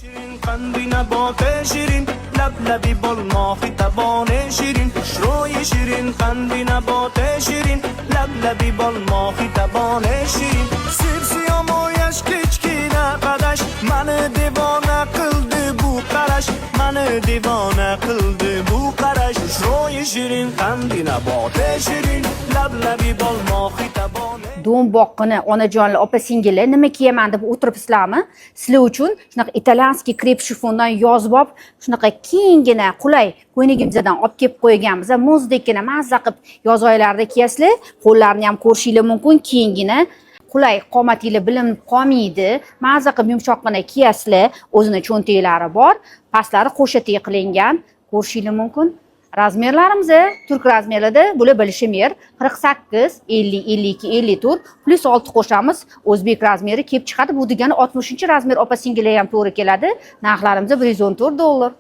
شیرین قندی نبات شیرین لبلبی بال ماهی تبان شیرین روی شیرین قندی نبات شیرین لبلبی بال ماهی تبان شیرین سیر سیامویش کچکینه قدش من دیوانه قلدی بو قرش من دیوانه قلدی بو قرش روی شیرین قندی نبات شیرین لبلبی بال ماهی تبان Doğum boqqini onajonli opa singili nima kiyaman deb o'tiribsizlarmi? Sizlar uchun shunaqa italyanskiy krep shifondan yozib olib, shunaqa kenggina qulay ko'ynagimizdan olib kelib qo'yganmiz. Muzdekina mazza qilib yoz oylarida kiyasizlar, qo'llarni ham ko'rishingiz mumkin, kenggina qulay qomatingiz bilinib qolmaydi. Mazza qilib yumshoqqina kiyasizlar, o'zini cho'ntaklari bor, pastlari qo'shatek qilingan, ko'rishingiz mumkin. Razmerlarimiz Turk razmerida bular bilishim yer 48, 50, 52, 54 plus 6 qo'shamiz. O'zbek razmeri kelib chiqadi. Bu degani 60-razmer opa singillar ham to'g'ri keladi. Narxlarimiz $114.